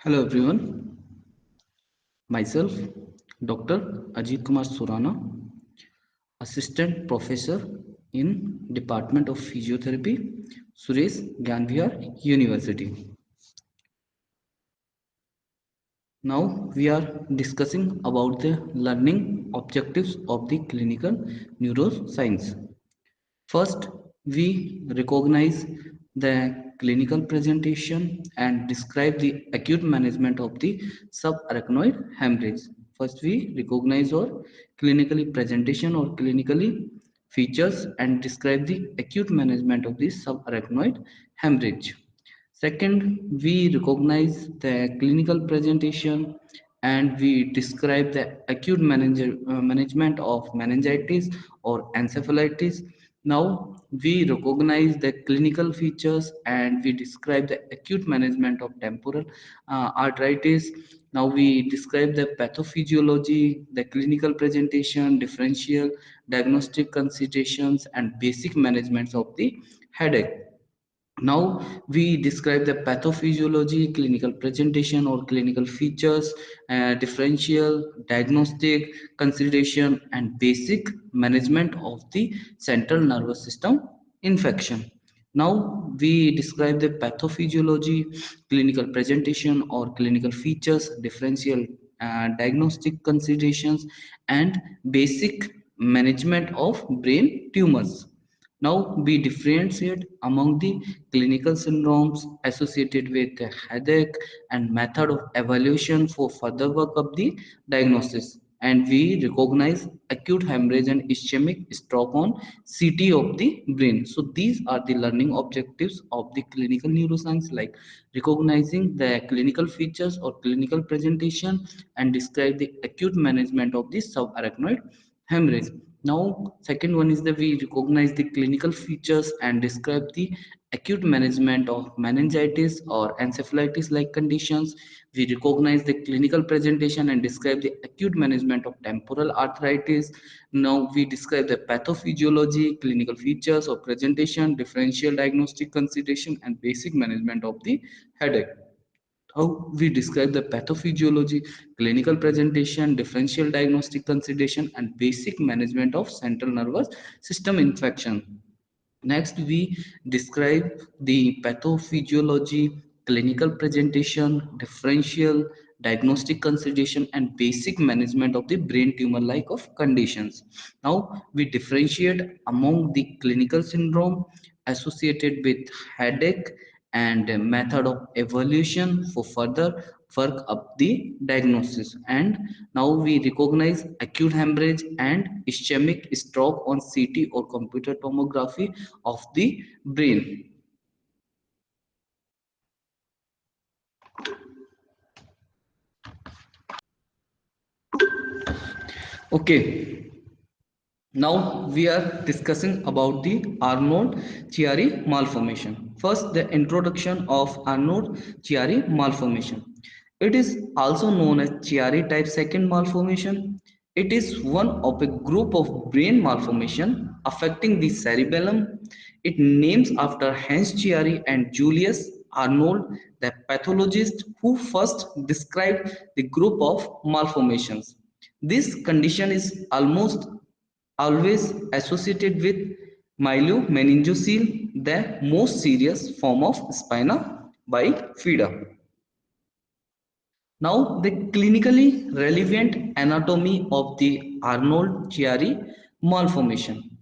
Hello everyone, myself Dr. Ajit Kumar Surana, Assistant Professor in Department of Physiotherapy, Suresh Gyanvihar University. Now we are discussing about the learning objectives of the clinical neuroscience. First, we recognize the clinical presentation and describe the acute management of the subarachnoid hemorrhage. First, we recognize or clinically presentation or clinically features and describe the acute management of the subarachnoid hemorrhage. Second, we recognize the clinical presentation and we describe the acute management of meningitis or encephalitis. Now, we recognize the clinical features and we describe the acute management of temporal arteritis. Now, we describe the pathophysiology, the clinical presentation, differential diagnostic considerations, and basic management of the headache. Now we describe the pathophysiology, clinical presentation or clinical features, differential, diagnostic, consideration and basic management of the central nervous system infection. Now we describe the pathophysiology, clinical presentation or clinical features, differential diagnostic considerations and basic management of brain tumors. Now we differentiate among the clinical syndromes associated with the headache and method of evaluation for further work of the diagnosis. And we recognize acute hemorrhage and ischemic stroke on CT of the brain. So these are the learning objectives of the clinical neuroscience, like recognizing the clinical features or clinical presentation and describe the acute management of the subarachnoid hemorrhage. Now, second one is that we recognize the clinical features and describe the acute management of meningitis or encephalitis like conditions. We recognize the clinical presentation and describe the acute management of temporal arthritis. Now, we describe the pathophysiology, clinical features or presentation, differential diagnostic consideration, and basic management of the headache. How we describe the pathophysiology, clinical presentation, differential diagnostic consideration, and basic management of central nervous system infection. Next, we describe the pathophysiology, clinical presentation, differential diagnostic consideration, and basic management of the brain tumor like of conditions. Now, we differentiate among the clinical syndrome associated with headache and method of evaluation for further work up the diagnosis. And now we recognize acute hemorrhage and ischemic stroke on CT or computer tomography of the brain. Okay, now we are discussing about the Arnold-Chiari malformation. First, the introduction of Arnold-Chiari malformation. It is also known as Chiari type 2 malformation. It is one of a group of brain malformation affecting the cerebellum. It names after Hans Chiari and Julius Arnold, the pathologist who first described the group of malformations. This condition is almost always associated with myelomeningocele, the most serious form of spina bifida. Now, the clinically relevant anatomy of the Arnold-Chiari malformation.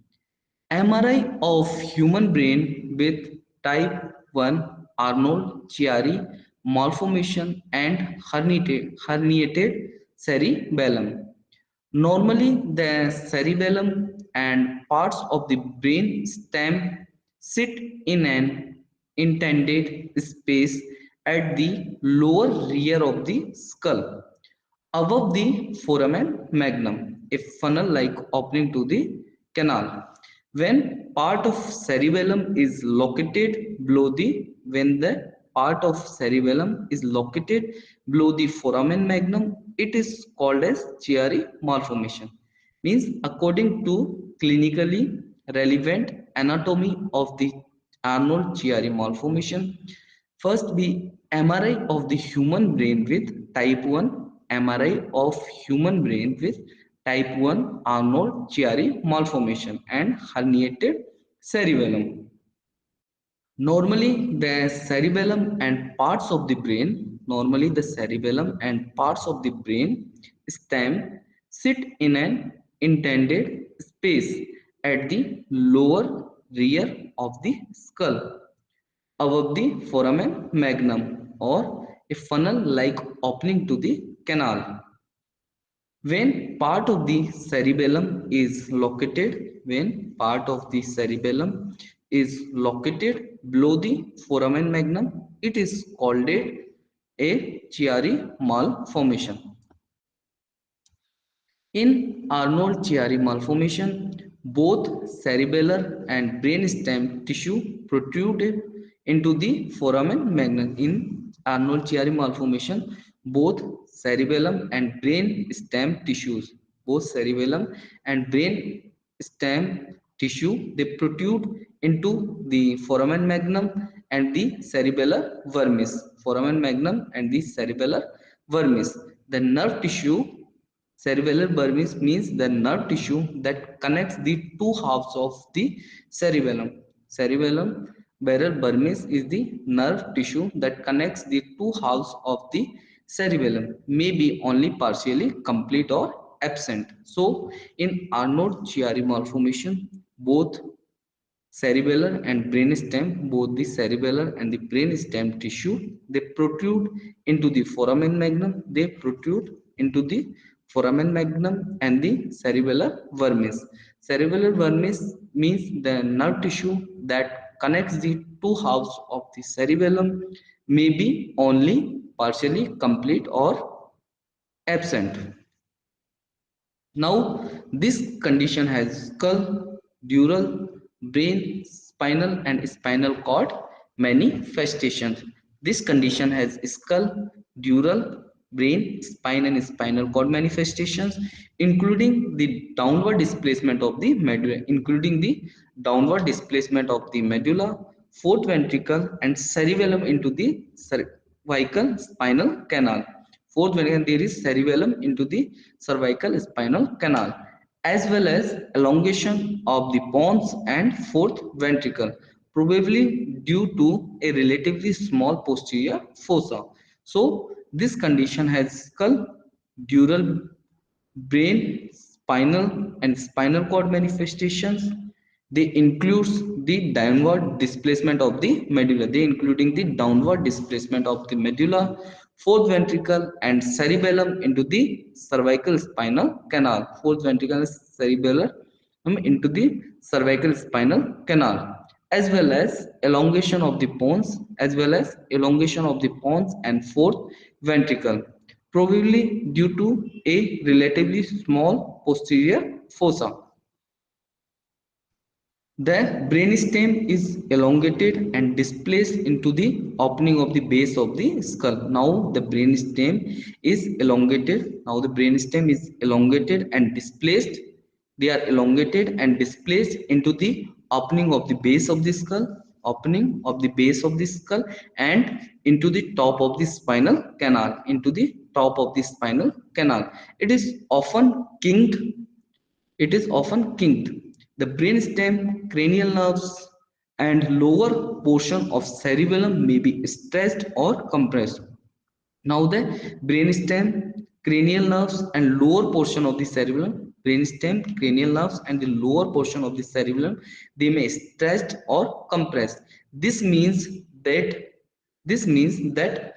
MRI of human brain with type 1 Arnold-Chiari malformation and herniated cerebellum. Normally, the cerebellum and parts of the brain stem sit in an intended space at the lower rear of the skull, above the foramen magnum, a funnel-like opening to the canal. When part of cerebellum is located below the when the part of cerebellum is located below the foramen magnum, it is called as Chiari malformation. Means according to clinically relevant anatomy of the Arnold Chiari malformation, first we MRI of the human brain with type 1 MRI of human brain with type 1 Arnold-Chiari malformation and herniated cerebellum. Normally the cerebellum and parts of the brain stem sit in an intended space at the lower rear of the skull above the foramen magnum or a funnel-like opening to the canal. When part of the cerebellum is located below the foramen magnum, it is called a Chiari malformation. In Arnold-Chiari malformation, both cerebellar and brainstem tissue protrude into the foramen magnum. In Arnold-Chiari malformation, both cerebellum and brain stem tissue, they protrude into the foramen magnum and the cerebellar vermis. The nerve tissue. Cerebellar vermis means the nerve tissue that connects the two halves of the cerebellum. Cerebellar vermis is the nerve tissue that connects the two halves of the cerebellum, may be only partially complete or absent. So, in Arnold-Chiari malformation, both the cerebellar and the brainstem tissue, they protrude into the foramen magnum. And the cerebellar vermis. Cerebellar vermis means the nerve tissue that connects the two halves of the cerebellum, may be only partially complete or absent. Now, this condition has skull, dural, brain, spinal, and spinal cord manifestations. This condition has skull, dural, brain, spine, and spinal cord manifestations, including the downward displacement of the medulla, fourth ventricle, and cerebellum into the cervical spinal canal. Fourth ventricle, there is cerebellum into the cervical spinal canal, as well as elongation of the pons and fourth ventricle, probably due to a relatively small posterior fossa. So this condition has skull, dural, brain, spinal, and spinal cord manifestations. They includes the downward displacement of the medulla. Fourth ventricle, and cerebellum into the cervical spinal canal. Fourth ventricle and cerebellum into the cervical spinal canal, as well as elongation of the pons and fourth ventricle, probably due to a relatively small posterior fossa. The brainstem is elongated and displaced into the opening of the base of the skull. Now the brainstem is elongated. And displaced. They are elongated and displaced into the opening of the base of the skull, and into the top of the spinal canal. It is often kinked. The brainstem, cranial nerves, and lower portion of cerebellum may be stressed or compressed. Now the brainstem, cranial nerves, and lower portion of the cerebellum, they may stressed or compressed. This means that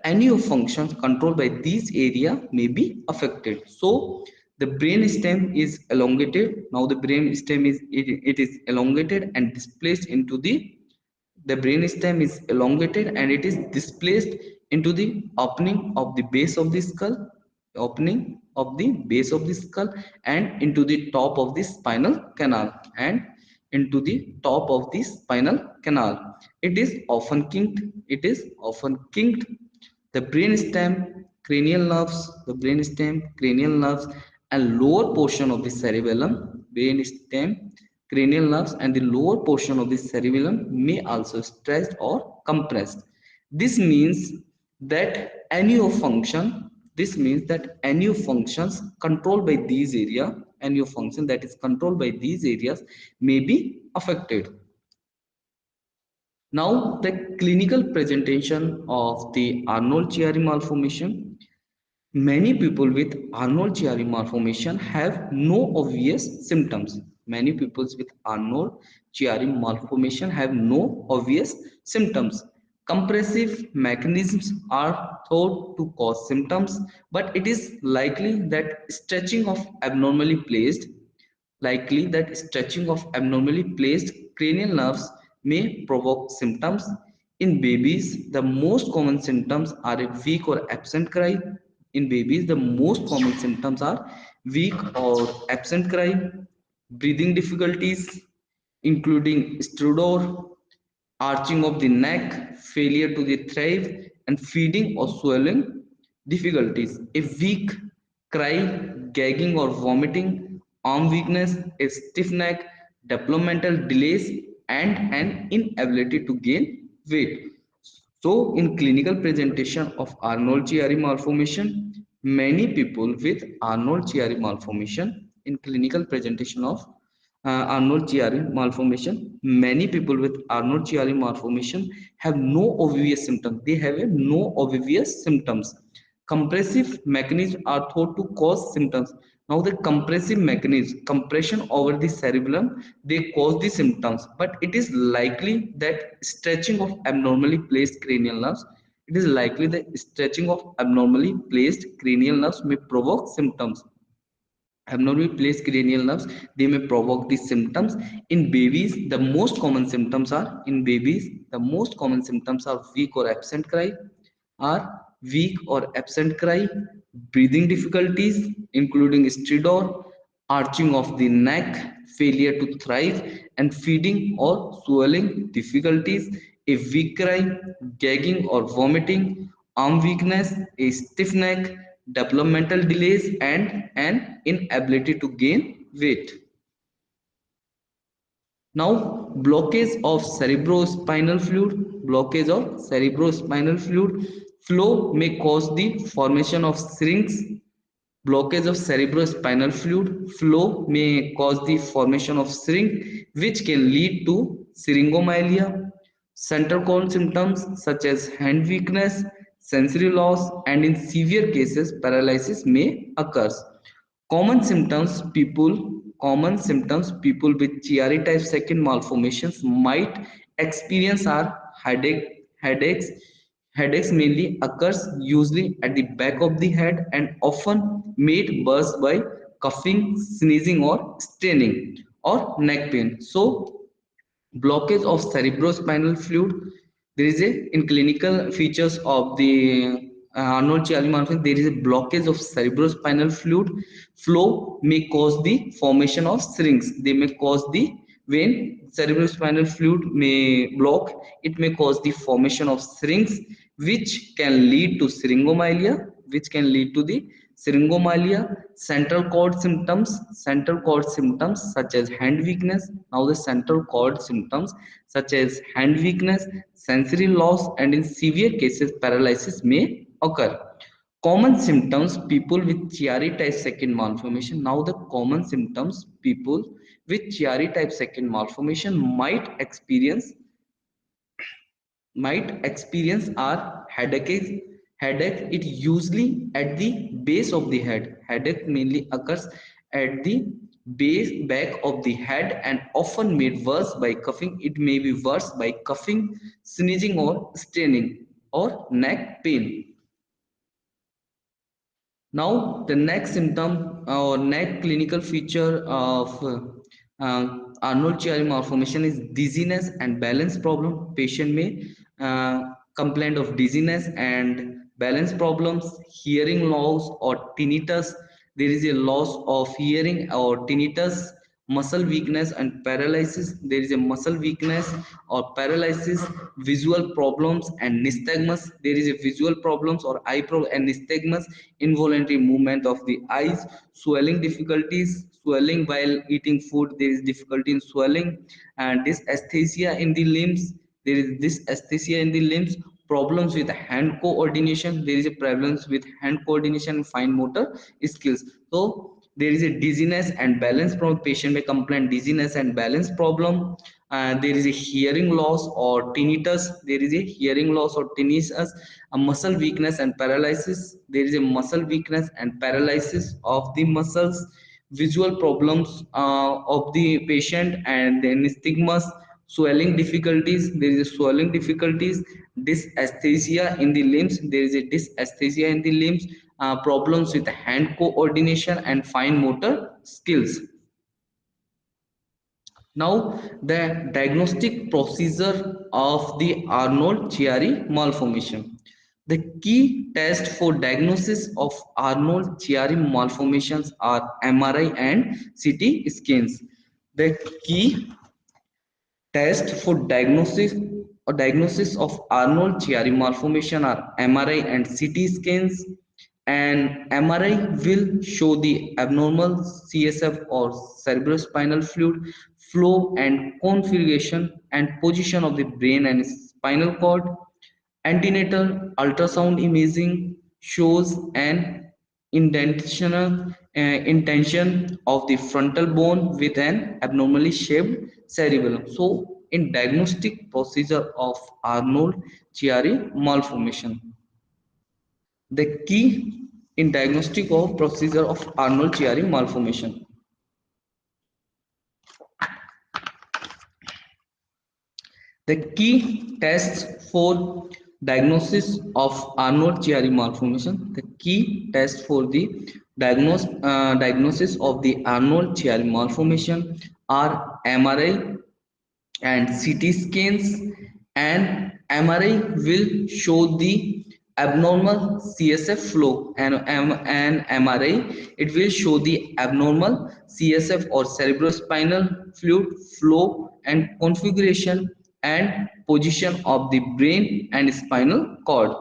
any of functions controlled by these area may be affected. So the brain stem is elongated. Now the brain stem is elongated and displaced into the brain stem is elongated and it is displaced into the opening of the base of the skull, and into the top of the spinal canal, It is often kinked. The cranial nerves, and lower portion of the cerebellum, cranial nerves, and the lower portion of the cerebellum may also stressed or compressed. This means that any of function, this means that any of functions controlled by these area, any of function that is controlled by these areas may be affected. Now the clinical presentation of the Arnold-Chiari malformation. Many people with Arnold-Chiari malformation have no obvious symptoms. Many people with Arnold-Chiari malformation have no obvious symptoms. Compressive mechanisms are thought to cause symptoms, but it is likely that stretching of abnormally placed cranial nerves may provoke symptoms. In babies, the most common symptoms are a weak or absent cry. In babies, the most common symptoms are weak or absent cry, breathing difficulties, including stridor, arching of the neck, failure to the thrive, and feeding or swallowing difficulties. A weak cry, gagging or vomiting, arm weakness, a stiff neck, developmental delays, and an inability to gain weight. So, in clinical presentation of Arnold-Chiari malformation, many people with Arnold-Chiari malformation in clinical presentation of Arnold-Chiari malformation, many people with Arnold-Chiari malformation have no obvious symptoms. They have a no obvious symptoms. Compressive mechanisms are thought to cause symptoms. Now the compressive mechanism, compression over the cerebellum, they cause the symptoms, but it is likely that stretching of abnormally placed cranial nerves, it is likely that stretching of abnormally placed cranial nerves may provoke symptoms. Abnormally placed cranial nerves, they may provoke these symptoms. In babies, the most common symptoms are weak or absent cry, breathing difficulties, including stridor, arching of the neck, failure to thrive, and feeding or swallowing difficulties, a weak cry, gagging or vomiting, arm weakness, a stiff neck, developmental delays, and an inability to gain weight. Now, blockage of cerebrospinal fluid flow may cause the formation of shrinks. Blockage of cerebrospinal fluid flow may cause the formation of shrink, which can lead to syringomyelia. Central cord symptoms such as hand weakness, sensory loss, and in severe cases, paralysis may occur. Common symptoms people with Chiari type second malformations might experience are headaches. Headaches mainly occurs usually at the back of the head and often made worse by coughing, sneezing, or straining, or neck pain. So blockage of cerebrospinal fluid, there is a in clinical features of the Arnold-Chiari malformation, there is a blockage of cerebrospinal fluid flow may cause the formation of shrinks. They may cause the, when cerebrospinal fluid may block, it may cause the formation of shrinks, which can lead to syringomyelia. Central cord symptoms such as hand weakness. Now the central cord symptoms such as hand weakness, sensory loss, and in severe cases paralysis may occur. Common symptoms people with Chiari type second malformation. Now the common symptoms people with Chiari type second malformation might experience are headache. It usually at the base of the head. Headache mainly occurs at the base back of the head and often made worse by coughing. It may be worse by coughing, sneezing, or straining, or neck pain. Now, the next symptom or next clinical feature of Arnold-Chiari malformation is dizziness and balance problem. Patient may complain of dizziness and balance problems, hearing loss or tinnitus. There is a loss of hearing or tinnitus, muscle weakness and paralysis. There is a muscle weakness or paralysis, visual problems and nystagmus. There is a visual problems or eye problem and nystagmus, involuntary movement of the eyes, swelling while eating food. There is difficulty in swelling, and dysesthesia in the limbs. There is dysesthesia in the limbs, problems with hand coordination, there is a prevalence with hand coordination and fine motor skills. So there is a dizziness and balance problem. Patient may complain dizziness and balance problem. There is a hearing loss or tinnitus. There is a hearing loss or tinnitus. A muscle weakness and paralysis. There is a muscle weakness and paralysis of the muscles. Visual problems of the patient, and then stigmas, swelling difficulties. There is a swelling difficulties, dysesthesia in the limbs. There is a dysesthesia in the limbs. Problems with hand coordination and fine motor skills. Now, the diagnostic procedure of the Arnold-Chiari malformation. The key test for diagnosis of Arnold-Chiari malformations are MRI and CT scans. The key test for diagnosis of Arnold-Chiari malformation are MRI and CT scans. And MRI will show the abnormal CSF or cerebrospinal fluid flow and configuration and position of the brain and spinal cord. Antenatal ultrasound imaging shows an intention of the frontal bone with an abnormally shaped cerebellum. So, in diagnostic procedure of Arnold-Chiari malformation, the key in diagnostic of procedure of Arnold-Chiari malformation. The key tests for diagnosis of Arnold-Chiari malformation. The key test for the diagnosis of the Arnold-Chiari malformation are MRI and CT scans. And MRI will show the abnormal CSF flow, and MRI it will show the abnormal CSF or cerebrospinal fluid flow and configuration and position of the brain and spinal cord.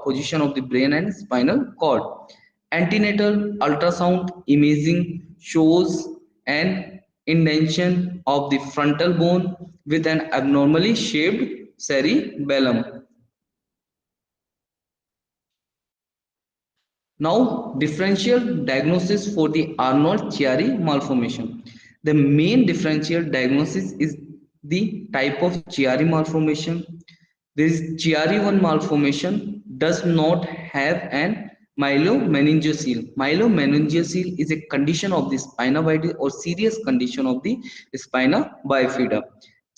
Antenatal ultrasound imaging shows an indentation of the frontal bone with an abnormally shaped cerebellum. Now, differential diagnosis for the Arnold-Chiari malformation. The main differential diagnosis is the type of Chiari malformation. This Chiari 1 malformation does not have an myelomeningocele. Myelomeningocele is a condition of the spina bifida or serious condition of the spina bifida.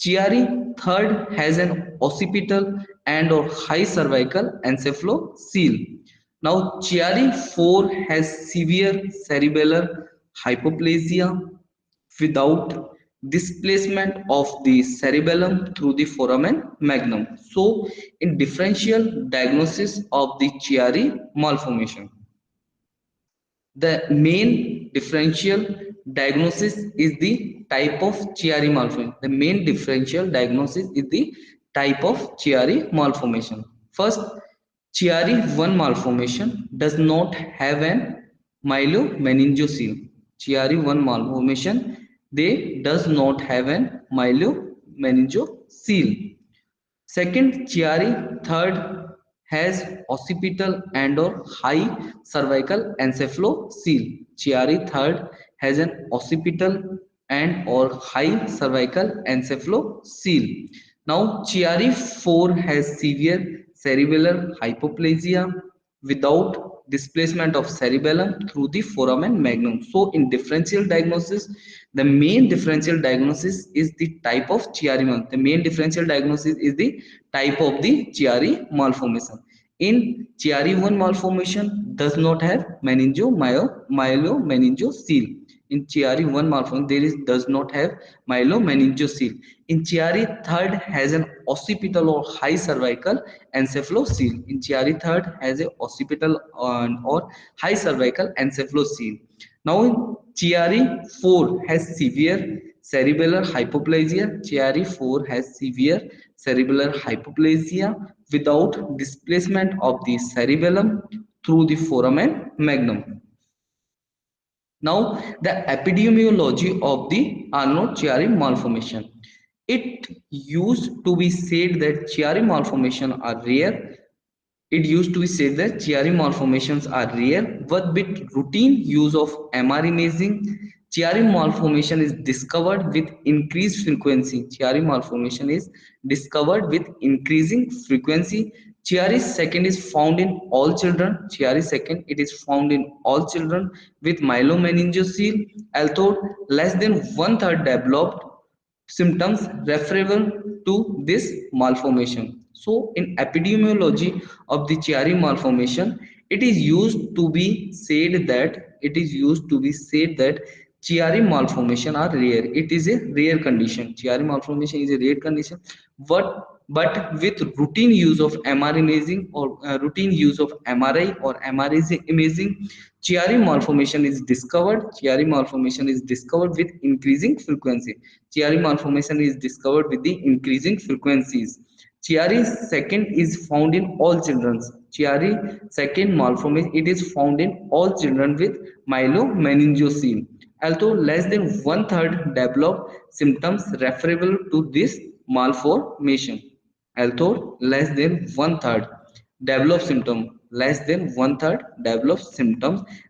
Chiari third has an occipital and or high cervical encephalocele. Now, Chiari 4 has severe cerebellar hypoplasia without displacement of the cerebellum through the foramen magnum. So, in differential diagnosis of the Chiari malformation, the main differential diagnosis is the type of Chiari malformation. The main differential diagnosis is the type of Chiari malformation. First, Chiari 1 malformation does not have an myelomeningocele. Chiari 1 malformation, they does not have an myelomeningocele. Second, Chiari third has occipital and or high cervical encephalocele. Chiari third has an occipital and or high cervical encephalocele. Now, Chiari 4 has severe cerebellar hypoplasia without displacement of cerebellum through the foramen magnum. So, in differential diagnosis, the main differential diagnosis is the type of Chiari malformation. The main differential diagnosis is the type of the Chiari malformation. In Chiari 1 malformation does not have myelomeningocele. In Chiari 1 malformation, does not have myelomeningocele. In Chiari third has an occipital or high cervical encephalocele. In Chiari third has a occipital or high cervical encephalocele. Now, in Chiari 4 has severe cerebellar hypoplasia. Chiari 4 has severe cerebellar hypoplasia without displacement of the cerebellum through the foramen magnum. Now, the epidemiology of the Arnold-Chiari malformation. It used to be said that Chiari malformation are rare it used to be said that Chiari malformations are rare, but with routine use of MR imaging, Chiari malformation is discovered with increased frequency. Chiari malformation is discovered with increasing frequency. Chiari second is found in all children. Chiari second, it is found in all children with myelomeningocele, although less than one third developed symptoms referable to this malformation. So, in epidemiology of the Chiari malformation, it is used to be said that Chiari malformation are rare. It is a rare condition. Chiari malformation is a rare condition, but with routine use of MR imaging or routine use of MRI or MRI imaging, Chiari malformation is discovered. Chiari malformation is discovered with increasing frequency. Chiari malformation is discovered with the increasing frequencies. Chiari second is found in all children. Chiari second malformation, it is found in all children with myelomeningocele. Although less than one third develop symptoms referable to this malformation. Although less than one third develop symptoms,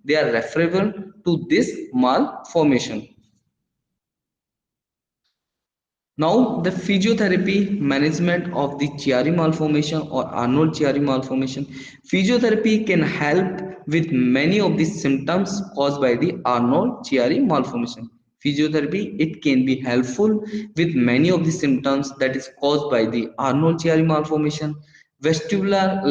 they are referable to this malformation. Now, the physiotherapy management of the Chiari malformation or Arnold Chiari malformation. Physiotherapy can help with many of the symptoms caused by the Arnold Chiari malformation. Physiotherapy, it can be helpful with many of the symptoms that is caused by the Arnold Chiari malformation. Vestibular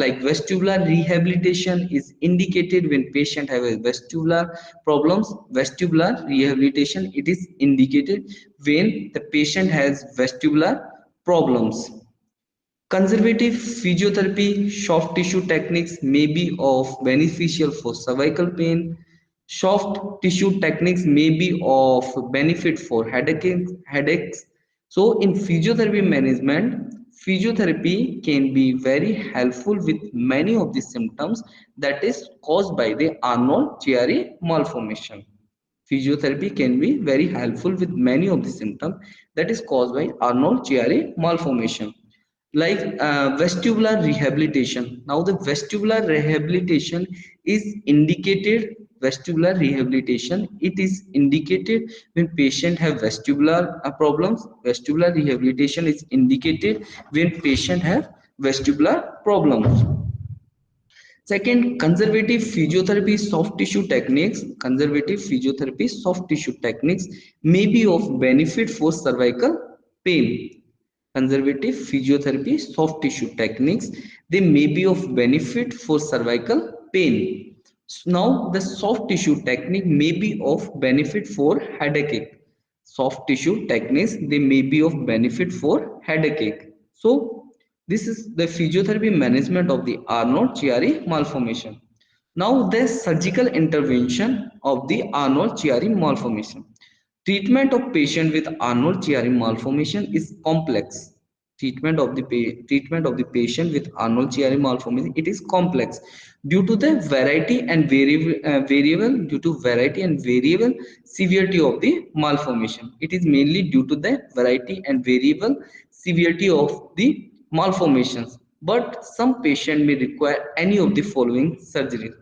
rehabilitation is indicated when patient have a vestibular problems. Vestibular rehabilitation, it is indicated when the patient has vestibular problems. Conservative physiotherapy, soft tissue techniques may be of beneficial for cervical pain. Soft tissue techniques may be of benefit for headaches. So in physiotherapy management, physiotherapy can be very helpful with many of the symptoms that is caused by the Arnold Chiari malformation. Physiotherapy can be very helpful with many of the symptoms that is caused by Arnold Chiari malformation. Like vestibular rehabilitation. Now the vestibular rehabilitation is indicated. Vestibular rehabilitation, it is indicated when patient have vestibular problems. Vestibular rehabilitation is indicated when patient have vestibular problems. Second, conservative physiotherapy soft tissue techniques may be of benefit for cervical pain. Conservative physiotherapy soft tissue techniques, they may be of benefit for cervical pain. Now, the soft tissue technique may be of benefit for headache. Soft tissue techniques, they may be of benefit for headache. So, this is the physiotherapy management of the Arnold Chiari malformation. Now, the surgical intervention of the Arnold Chiari malformation. Treatment of patient with Arnold Chiari malformation is complex. Treatment of the patient with Arnold Chiari malformation, it is complex due to the variety and variable severity of the malformation. It is mainly due to the variety and variable severity of the malformations. But some patient may require any of the following surgeries.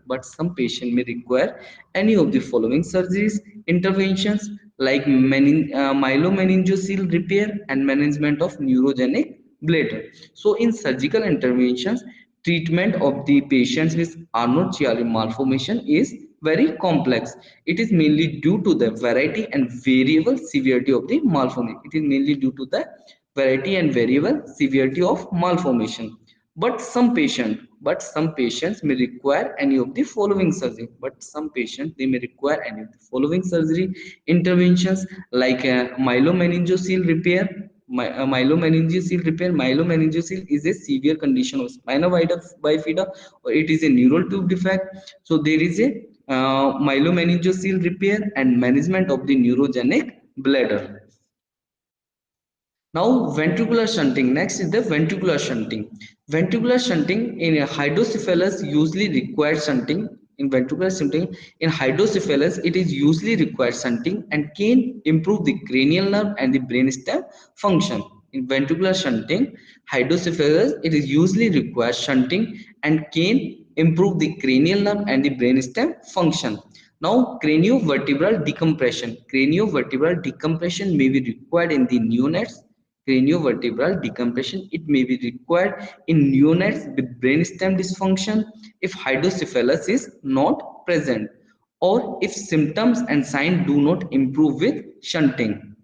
Interventions like myelomeningocele repair and management of neurogenic bladder. So in surgical interventions, treatment of the patients with Arnold Chiari malformation is very complex. It is mainly due to the variety and variable severity of the malformation. Of malformation. But some patients may require any of the following surgery. Interventions like myelomeningocele repair. Myelomeningocele is a severe condition of spina bifida, or it is a neural tube defect. So there is a myelomeningocele repair and management of the neurogenic bladder. Now, ventricular shunting. Next is the ventricular shunting. Ventricular shunting in hydrocephalus usually requires shunting. In hydrocephalus, it is usually required shunting and can improve the cranial nerve and the brainstem function. In ventricular shunting, hydrocephalus, it is usually requires shunting and can improve the cranial nerve and the brainstem function. Now, craniovertebral decompression. Craniovertebral decompression may be required in the neonates. Craniovertebral decompression, it may be required in neonates with brainstem dysfunction if hydrocephalus is not present, or if symptoms and signs do not improve with shunting.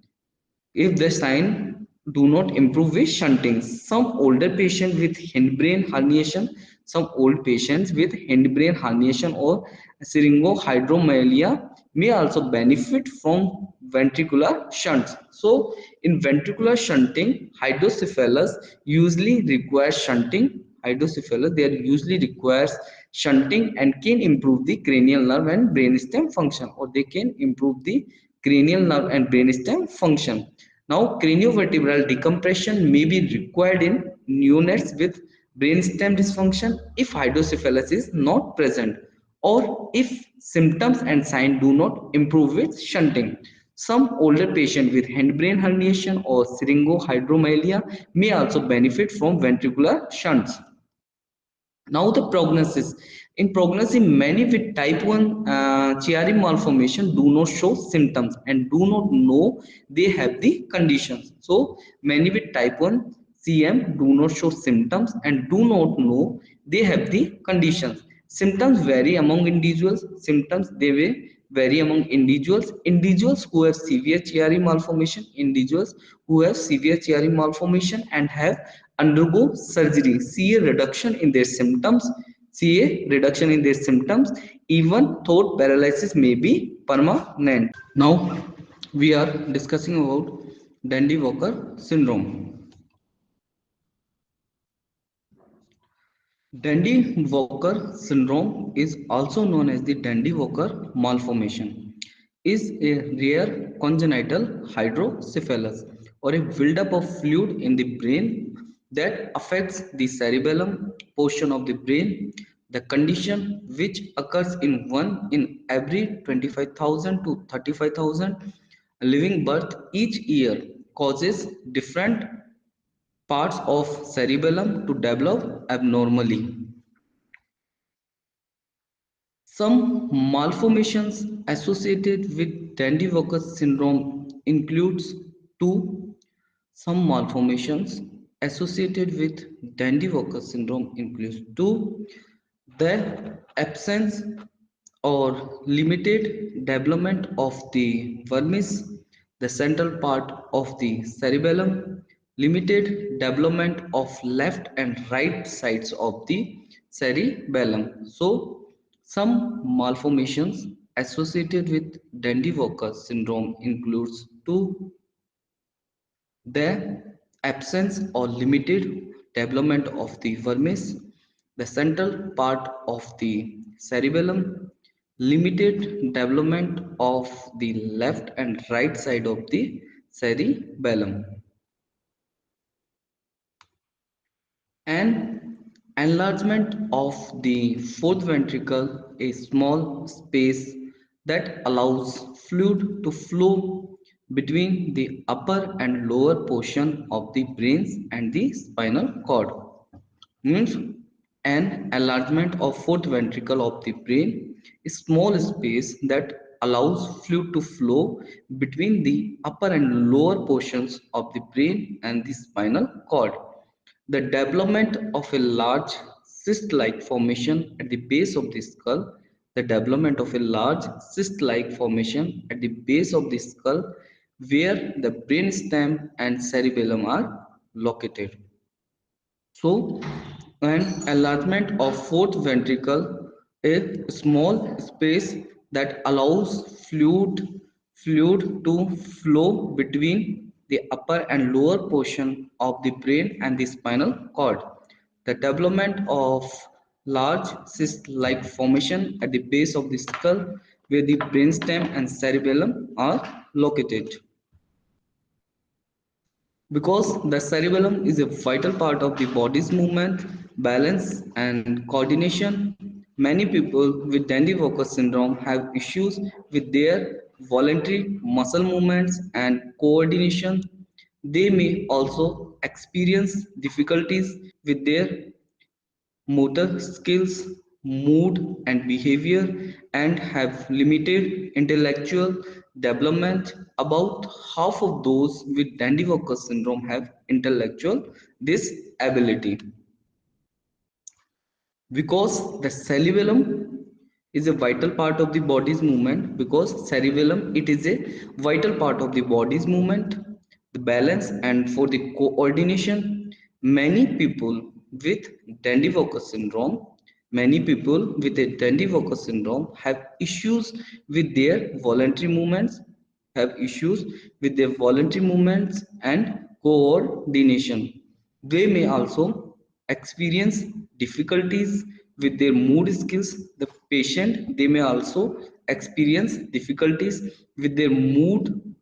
If the sign do not improve with shunting, some older patient with hindbrain herniation, some old patients with hindbrain herniation or syringohydromyelia may also benefit from ventricular shunts. So in ventricular shunting, hydrocephalus usually requires shunting. Hydrocephalus, they are usually requires shunting and can improve the cranial nerve and brainstem function, or they can improve the cranial nerve and brainstem function. Now, craniovertebral decompression may be required in neonates with brainstem dysfunction if hydrocephalus is not present, or if symptoms and signs do not improve with shunting. Some older patients with hindbrain herniation or syringohydromyelia may also benefit from ventricular shunts. Now the prognosis. In prognosis, many with type 1 Chiari malformation do not show symptoms and do not know they have the conditions. So many with type 1 CM do not show symptoms and do not know they have the conditions. Symptoms vary among individuals. Symptoms, they will vary among individuals. Individuals who have severe Chiari malformation, individuals who have severe Chiari malformation and have undergo surgery see a reduction in their symptoms, even though paralysis may be permanent. Now we are discussing about Dandy-Walker syndrome. Dandy-Walker syndrome is also known as the Dandy-Walker malformation, is a rare congenital hydrocephalus or a buildup of fluid in the brain that affects the cerebellum portion of the brain. The condition, which occurs in one in every 25,000 to 35,000 living birth each year, causes different parts of cerebellum to develop abnormally. Some malformations associated with Dandy-Walker syndrome includes two. Some malformations associated with Dandy-Walker syndrome includes two: the absence or limited development of the vermis, the central part of the cerebellum, limited development of left and right sides of the cerebellum. So, some malformations associated with Dandy-Walker syndrome includes two: the absence or limited development of the vermis, the central part of the cerebellum, limited development of the left and right side of the cerebellum, and enlargement of the fourth ventricle, a small space that allows fluid to flow between the upper and lower portion of the brains and the spinal cord. Means an enlargement of fourth ventricle of the brain, a small space that allows fluid to flow between the upper and lower portions of the brain and the spinal cord. The development of a large cyst-like formation at the base of the skull, the development of a large cyst-like formation at the base of the skull where the brainstem and cerebellum are located. So, an enlargement of fourth ventricle, a small space that allows fluid to flow between the upper and lower portion of the brain and the spinal cord. The development of large cyst-like formation at the base of the skull where the brainstem and cerebellum are located. Because the cerebellum is a vital part of the body's movement, balance, and coordination, many people with Dandy-Walker syndrome have issues with their voluntary muscle movements and coordination. They may also experience difficulties with their motor skills, mood and behavior, and have limited intellectual development. About half of those with Dandy-Walker syndrome have intellectual disability. Because the cerebellum is a vital part of the body's movement, because cerebellum it is a vital part of the body's movement, the balance and for the coordination. Many people with Dandy-Walker syndrome, many people with a Dandy-Walker syndrome have issues with their voluntary movements, and coordination. They may also experience difficulties with their mood skills. The patient they may also experience difficulties with their mood,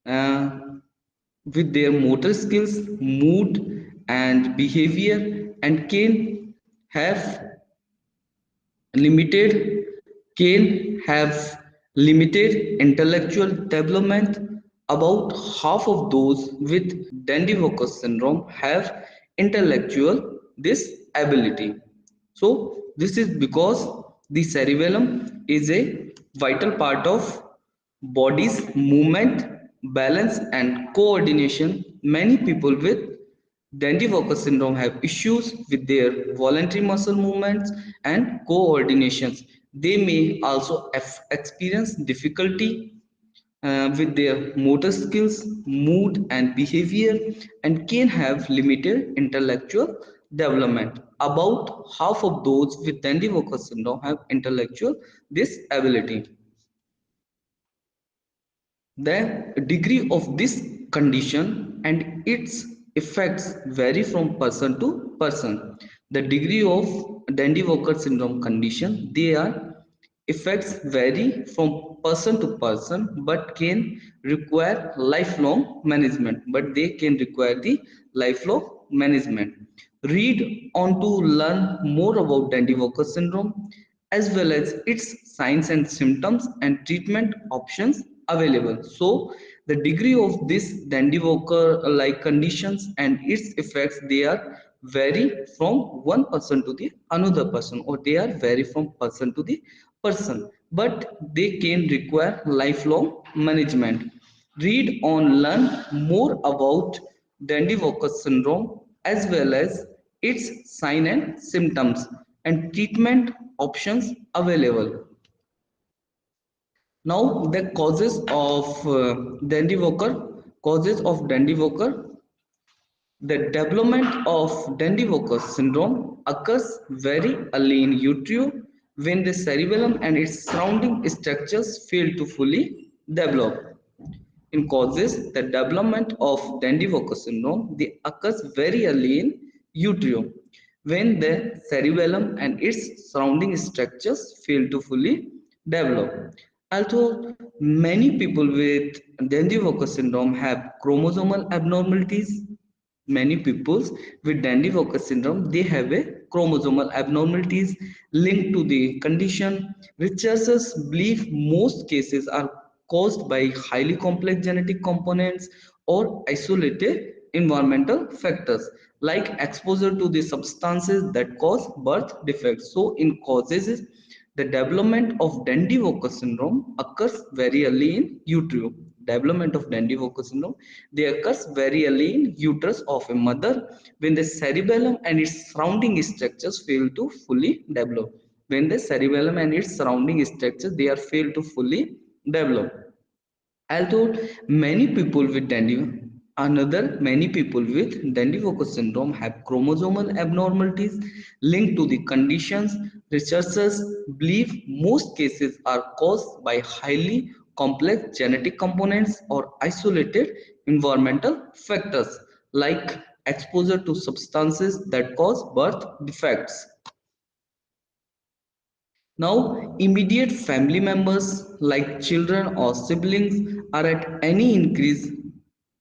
uh, with their motor skills, mood and behavior, and have limited can have limited intellectual development. About half of those with Dandy-Walker syndrome have intellectual disability. So this is because the cerebellum is a vital part of body's movement, balance and coordination. Many people with Dandy-Walker syndrome have issues with their voluntary muscle movements and coordinations. They may also experience difficulty with their motor skills, mood, and behavior, and can have limited intellectual development. About half of those with Dandy-Walker syndrome have intellectual disability. The degree of this condition and its effects vary from person to person. The degree of Dandy-Walker syndrome condition, their effects vary from person to person, but can require lifelong management. The lifelong management. Read on to learn more about Dandy-Walker syndrome as well as its signs and symptoms and treatment options available. So the degree of this Dandy-Walker like conditions and its effects, they are vary from one person to the another person, or they are vary from person to the person, but they can require lifelong management. Read on learn more about Dandy-Walker syndrome as well as its sign and symptoms and treatment options available. Now the causes of Dandy-Walker. The development of Dandy-Walker syndrome occurs very early in utero when the cerebellum and its surrounding structures fail to fully develop. In causes, the development of Dandy-Walker syndrome they occurs very early in utero when the cerebellum and its surrounding structures fail to fully develop. Although many people with Dandy-Walker syndrome have chromosomal abnormalities, many people with Dandy-Walker syndrome they have a chromosomal abnormalities linked to the condition. Researchers believe most cases are caused by highly complex genetic components or isolated environmental factors like exposure to the substances that cause birth defects. So in causes, the development of Dandy-Walker syndrome occurs very early in utero. Development of Dandy-Walker syndrome they occurs very early in uterus of a mother when the cerebellum and its surrounding structures fail to fully develop. When the cerebellum and its surrounding structures they are fail to fully develop. Although many people with Dandy-Walker syndrome have chromosomal abnormalities linked to the conditions, researchers believe most cases are caused by highly complex genetic components or isolated environmental factors like exposure to substances that cause birth defects. Now, immediate family members like children or siblings are at any increased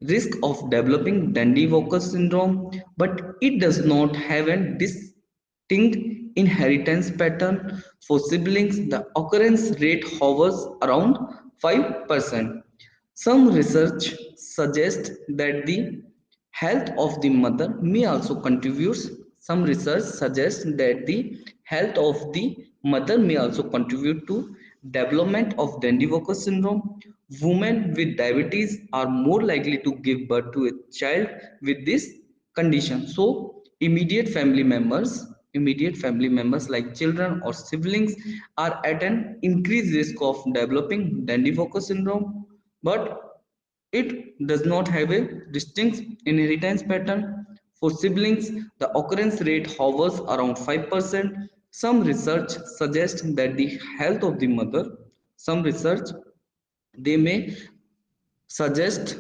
risk of developing Dandy-Walker syndrome, but it does not have a distinct inheritance pattern. For siblings, the occurrence rate hovers around 5%. Some research suggests that the health of the mother may also contribute Some research suggests that the health of the mother may also contribute to development of Dandy-Walker syndrome. Women with diabetes are more likely to give birth to a child with this condition. So, immediate family members like children or siblings are at an increased risk of developing Dandy-Walker syndrome, but it does not have a distinct inheritance pattern. For siblings, the occurrence rate hovers around 5%. Some research suggests that the health of the mother, some research they may suggest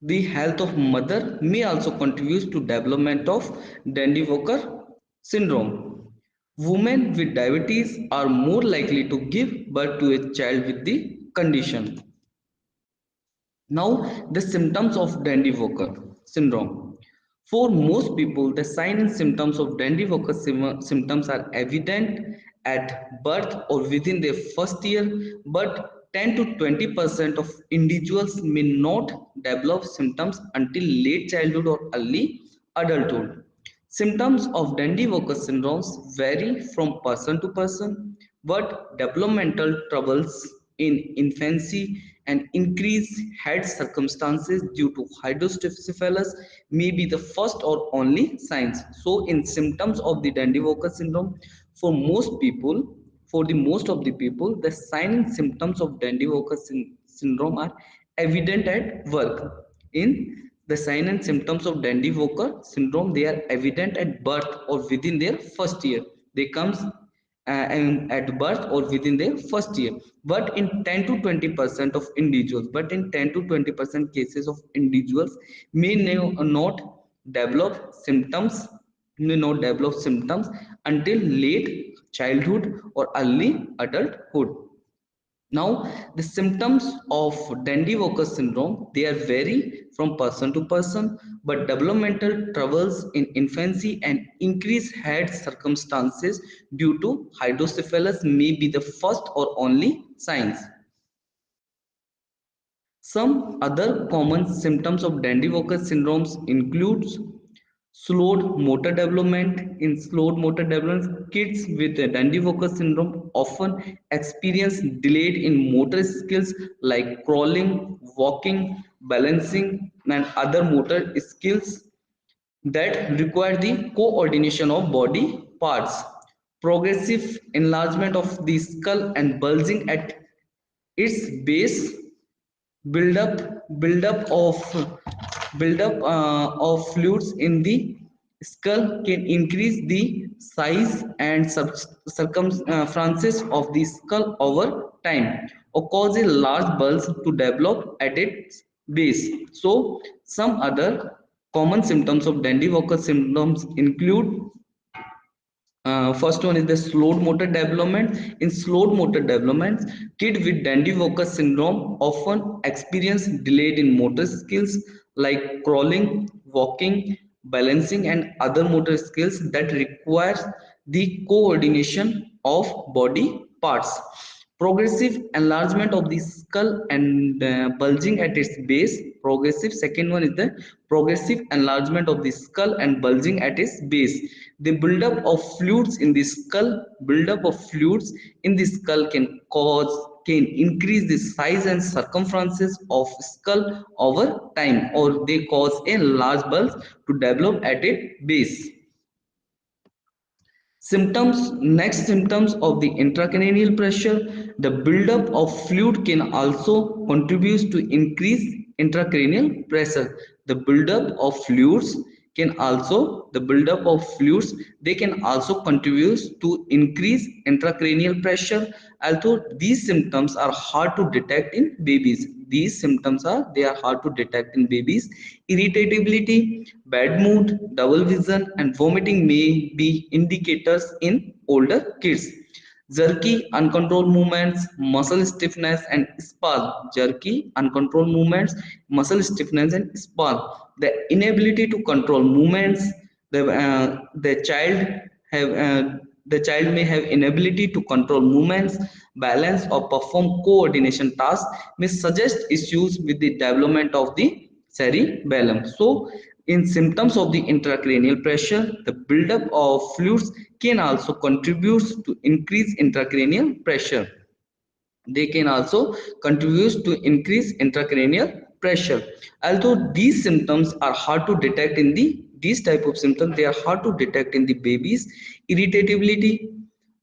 the health of mother may also contribute to development of Dandy-Walker syndrome. Women with diabetes are more likely to give birth to a child with the condition. Now, the symptoms of Dandy-Walker syndrome. For most people, the signs and symptoms of Dandy-Walker symptoms are evident at birth or within their first year, but 10 to 20% of individuals may not develop symptoms until late childhood or early adulthood. Symptoms of Dandy-Walker syndromes vary from person to person, but developmental troubles in infancy and increased head circumstances due to hydrocephalus may be the first or only signs. So, in symptoms of the Dandy-Walker syndrome, for most people, for the most of the people, the signs and symptoms of Dandy-Walker syndrome are evident at work. In the signs and symptoms of Dandy-Walker syndrome, they are evident at birth or within their first year. They comes and at birth or within their first year. But in 10 to 20% of individuals, but in 10 to 20% cases of individuals may not develop symptoms, may not develop symptoms until late childhood or early adulthood. Now, the symptoms of Dandy-Walker syndrome, they are vary from person to person, but developmental troubles in infancy and increased head circumstances due to hydrocephalus may be the first or only signs. Some other common symptoms of Dandy-Walker syndromes includes slowed motor development. In slowed motor development, kids with Dandy-Walker syndrome often experience delayed in motor skills like crawling, walking, balancing, and other motor skills that require the coordination of body parts. Progressive enlargement of the skull and bulging at its base, buildup buildup of buildup of fluids in the skull can increase the size and circumferences of the skull over time or cause a large bulge to develop at its base. So some other common symptoms of Dandy-Walker syndromes include first one is the slowed motor development. In slowed motor development, kids with Dandy-Walker syndrome often experience delayed in motor skills like crawling, walking, balancing, and other motor skills that requires the coordination of body parts. Progressive enlargement of the skull and bulging at its base. Progressive, second one is the progressive enlargement of the skull and bulging at its base. The buildup of fluids in the skull, buildup of fluids in the skull can increase the size and circumferences of skull over time, or they cause a large bulge to develop at its base. Symptoms, next symptoms of the intracranial pressure. The buildup of fluid can also contribute to increase intracranial pressure. The buildup of fluids can also, the buildup of fluids, they can also contribute to increase intracranial pressure. Although these symptoms are hard to detect in babies. These symptoms are, they are hard to detect in babies. Irritability, bad mood, double vision, and vomiting may be indicators in older kids. Jerky, uncontrolled movements, muscle stiffness, and spasm. Jerky, uncontrolled movements, muscle stiffness, and spasm. The inability to control movements. The child have the child may have inability to control movements, balance, or perform coordination tasks may suggest issues with the development of the cerebellum. So In symptoms of the intracranial pressure, the buildup of fluids can also contribute to increase intracranial pressure. They can also contribute to increase intracranial pressure. Although these symptoms are hard to detect in these type of symptoms, they are hard to detect in the babies. Irritability,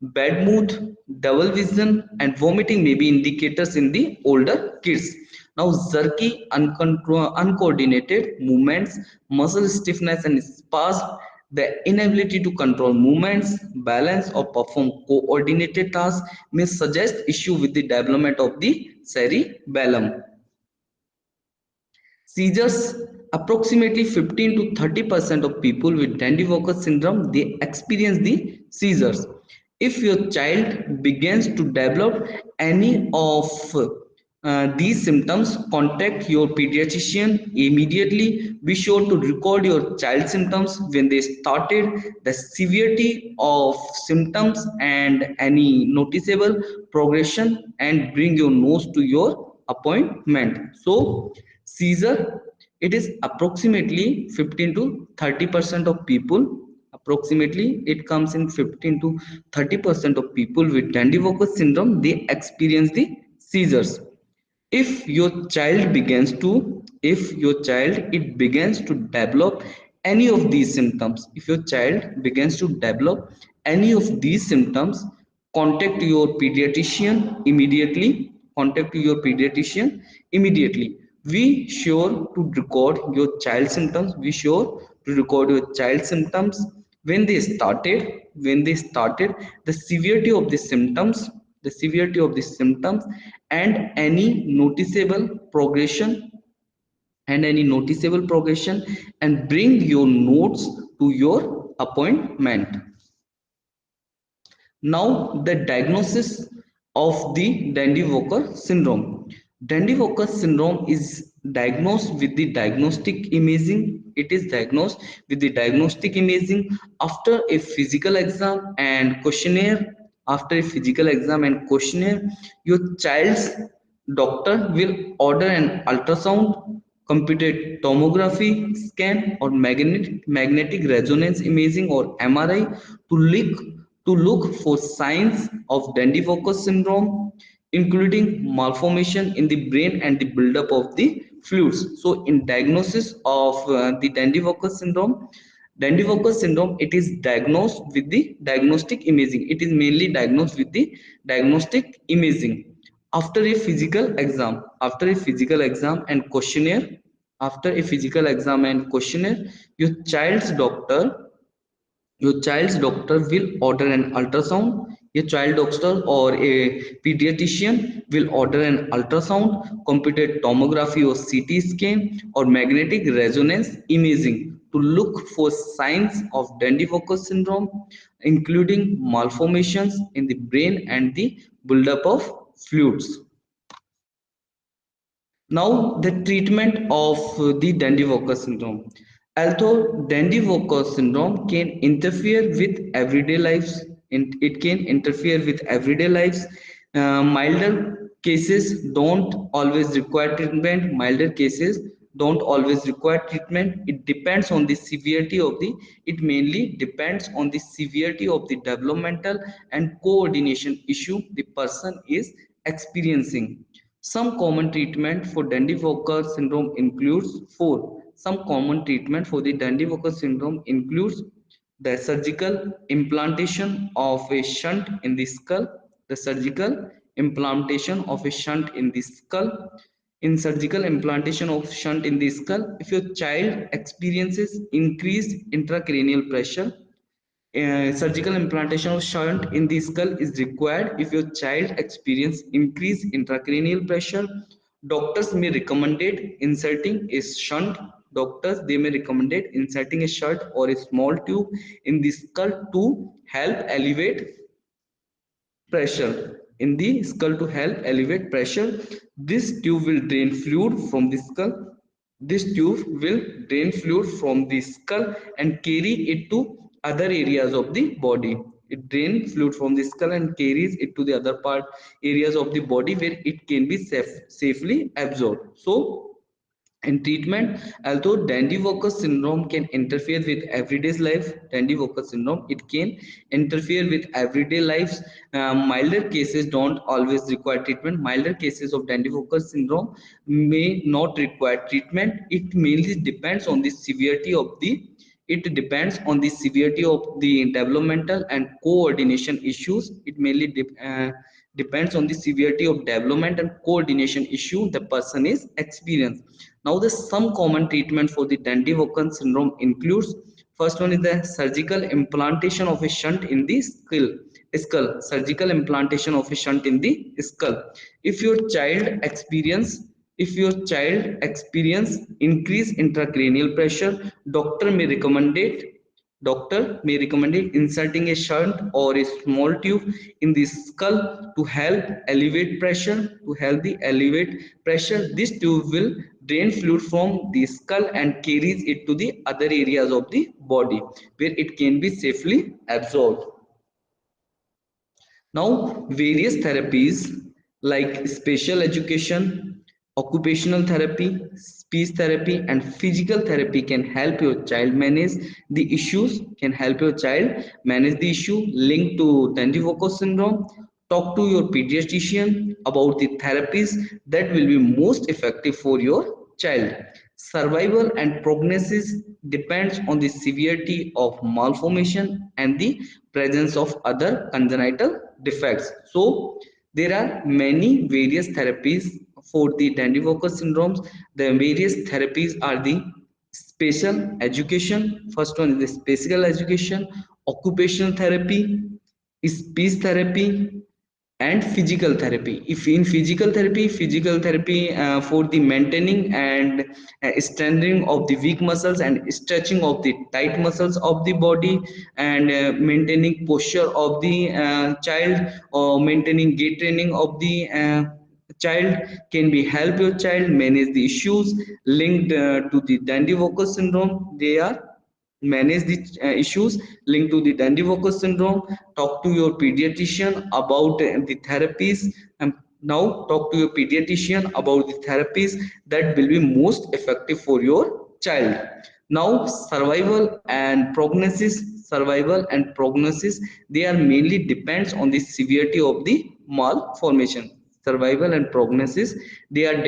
bad mood, double vision, and vomiting may be indicators in the older kids. Now, jerky, uncoordinated movements, muscle stiffness, and spasm, the inability to control movements, balance, or perform coordinated tasks may suggest issue with the development of the cerebellum. Seizures, approximately 15 to 30% of people with Dandy-Walker syndrome, they experience the seizures. If your child begins to develop any of these symptoms, contact your pediatrician immediately. Be sure to record your child symptoms when they started, the severity of symptoms, and any noticeable progression, and bring your nose to your appointment. So, seizure, it is approximately 15 to 30% of people. Approximately, it comes in 15 to 30% of people with Dandy-Walker syndrome. They experience the seizures. If your child it begins to develop any of these symptoms, if your child begins to develop any of these symptoms, contact your pediatrician immediately. We sure to record your child symptoms. We sure to record your child symptoms when they started, the severity of the symptoms, and any noticeable progression, and bring your notes to your appointment. Now, the diagnosis of the Dandy-Walker syndrome. Dandy-Walker syndrome is diagnosed with the diagnostic imaging. It is diagnosed with the diagnostic imaging after a physical exam and questionnaire. After a physical exam and questionnaire, your child's doctor will order an ultrasound, computed tomography scan, or magnetic resonance imaging or MRI to look for signs of Dandy-Walker syndrome, including malformation in the brain and the buildup of the fluids. So, in diagnosis of the Dandy-Walker syndrome, it is diagnosed with the diagnostic imaging. It is mainly diagnosed with the diagnostic imaging. After a physical exam and questionnaire, your child's doctor your child's doctor will order an ultrasound. Your child doctor or a pediatrician will order an ultrasound, computed tomography or CT scan, or magnetic resonance imaging to look for signs of Dandy-Walker syndrome, including malformations in the brain and the buildup of fluids. Now, the treatment of the Dandy-Walker syndrome. Although Dandy-Walker syndrome can interfere with everyday lives, it can interfere with everyday lives. Milder cases don't always require treatment. Milder cases don't always require treatment. It mainly depends on the severity of the developmental and coordination issue the person is experiencing. Some common treatment for Dandy-Walker syndrome includes four. Some common treatment for the Dandy-Walker syndrome includes the surgical implantation of a shunt in the skull. The surgical implantation of a shunt in the skull. In surgical implantation of shunt in the skull, if your child experiences increased intracranial pressure, surgical implantation of shunt in the skull is required. If your child experiences increased intracranial pressure, doctors may recommend inserting a shunt. Doctors they may recommend inserting a shunt or a small tube in the skull to help elevate pressure. In the skull to help elevate pressure, this tube will drain fluid from the skull. This tube will drain fluid from the skull and carry it to other areas of the body. It drains fluid from the skull and carries it to the other areas of the body where it can be safely absorbed. So, In treatment, although Dandy-Walker syndrome can interfere with everyday life, Dandy-Walker syndrome, it can interfere with everyday lives. Milder cases don't always require treatment. Milder cases of Dandy-Walker syndrome may not require treatment. It mainly depends on the severity of the it depends on the severity of the developmental and coordination issues. It mainly depends on the severity of development and coordination issue the person is experiencing. Now, the some common treatment for the Dandy-Walker syndrome includes, first one is the surgical implantation of a shunt in the skull. Surgical implantation of a shunt in the skull. If your child experience if your child experience increased intracranial pressure, doctor may recommend inserting a shunt or a small tube in the skull to help elevate pressure. This tube will drain fluid from the skull and carries it to the other areas of the body where it can be safely absorbed. Now, various therapies like special education, occupational therapy, speech therapy, and physical therapy can help your child manage the issues. Linked to Dandy-Walker syndrome. Talk to your pediatrician about the therapies that will be most effective for your child. Survival and prognosis depends on the severity of malformation and the presence of other congenital defects. So there are many various therapies for the Dandy-Walker syndromes. The various therapies are the special education. First one is the special education, occupational therapy, speech therapy, and physical therapy. If in physical therapy for the maintaining and strengthening of the weak muscles and stretching of the tight muscles of the body, and maintaining posture of the child, or maintaining gait training of the child can be help your child manage the issues linked to the Dandy-Walker syndrome. They are manage the issues linked to the Dandy-Walker syndrome. Talk to your pediatrician about the therapies, and now talk to your pediatrician about the therapies that will be most effective for your child. Now, survival and prognosis, they are mainly depends on the severity of the malformation. Survival and prognosis, they are